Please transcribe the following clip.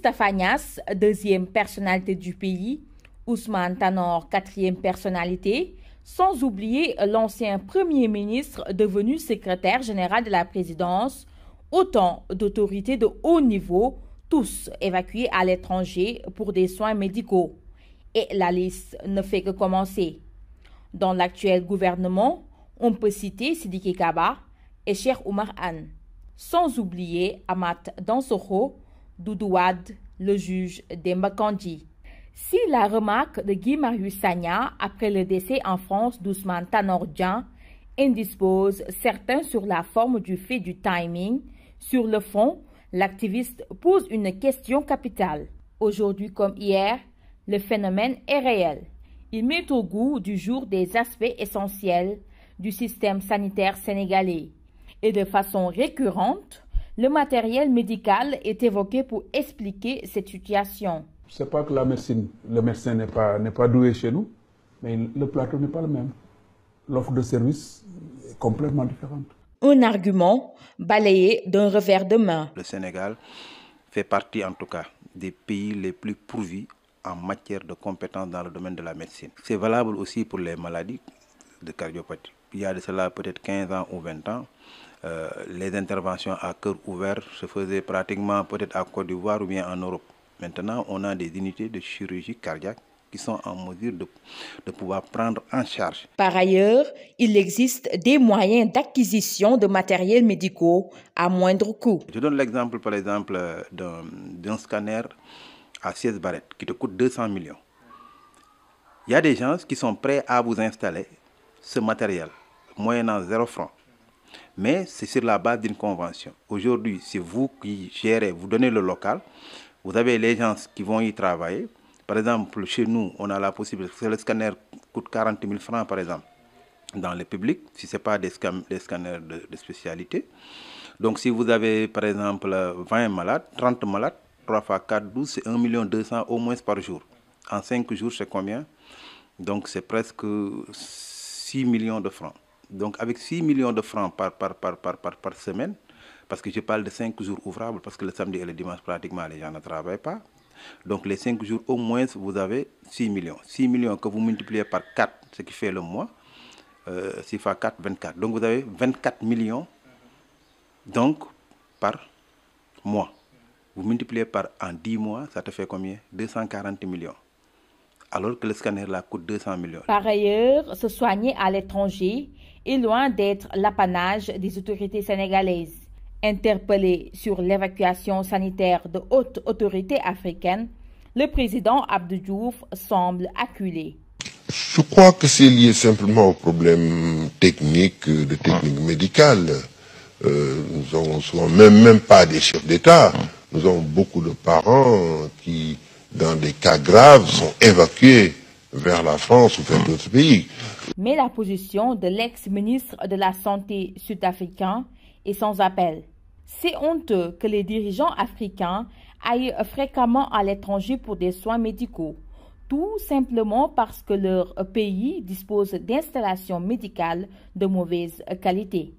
Moustapha Niasse, deuxième personnalité du pays, Ousmane Tanor, quatrième personnalité, sans oublier l'ancien Premier ministre devenu secrétaire général de la présidence, autant d'autorités de haut niveau, tous évacués à l'étranger pour des soins médicaux. Et la liste ne fait que commencer. Dans l'actuel gouvernement, on peut citer Sidiki Kaba et Cheikh Oumar Anne, sans oublier Amat Dansokho, Doudou Wade, le juge Demba Kandji. Si la remarque de Guy Marius Sagna après le décès en France d'Ousmane Tanor Dieng indispose certains sur la forme du fait du timing, sur le fond, l'activiste pose une question capitale. Aujourd'hui comme hier, le phénomène est réel. Il met au goût du jour des aspects essentiels du système sanitaire sénégalais. Et de façon récurrente, le matériel médical est évoqué pour expliquer cette situation. C'est pas que la médecine, le médecin n'est pas doué chez nous, mais le plateau n'est pas le même. L'offre de service est complètement différente. Un argument balayé d'un revers de main. Le Sénégal fait partie en tout cas des pays les plus pourvus en matière de compétences dans le domaine de la médecine. C'est valable aussi pour les maladies de cardiopathie. Il y a de cela peut-être 15 ans ou 20 ans, les interventions à cœur ouvert se faisaient pratiquement peut-être à Côte d'Ivoire ou bien en Europe. Maintenant, on a des unités de chirurgie cardiaque qui sont en mesure de pouvoir prendre en charge. Par ailleurs, il existe des moyens d'acquisition de matériels médicaux à moindre coût. Je donne l'exemple, par exemple, d'un scanner à 16 barrettes qui te coûte 200 millions. Il y a des gens qui sont prêts à vous installer ce matériel, moyennant 0 francs. Mais c'est sur la base d'une convention. Aujourd'hui, c'est vous qui gérez, vous donnez le local, vous avez les gens qui vont y travailler. Par exemple, chez nous, on a la possibilité, le scanner coûte 40 000 francs par exemple, dans le public, si ce n'est pas des scanners de spécialité. Donc si vous avez par exemple 20 malades, 30 malades, 3 x 4, 12, c'est 1 200 000 au moins par jour. En 5 jours, c'est combien? Donc c'est presque 6 millions de francs. Donc avec 6 millions de francs par semaine, parce que je parle de 5 jours ouvrables, parce que le samedi et le dimanche, pratiquement, les gens ne travaillent pas. Donc les 5 jours, au moins, vous avez 6 millions. 6 millions que vous multipliez par 4, ce qui fait le mois, 6 x 4, 24. Donc vous avez 24 millions donc, par mois. Vous multipliez en 10 mois, ça te fait combien? 240 millions. Alors que le scanner là coûte 200 millions. Par ailleurs, se soigner à l'étranger est loin d'être l'apanage des autorités sénégalaises. Interpellé sur l'évacuation sanitaire de hautes autorités africaines, le président Abdou Diouf semble acculé. Je crois que c'est lié simplement aux problèmes techniques, de technique médicale. Nous avons souvent, même pas des chefs d'État, nous avons beaucoup de parents qui, dans des cas graves, sont évacués vers la France ou vers d'autres pays. Mais la position de l'ex-ministre de la Santé sud-africain est sans appel. C'est honteux que les dirigeants africains aillent fréquemment à l'étranger pour des soins médicaux, tout simplement parce que leur pays dispose d'installations médicales de mauvaise qualité.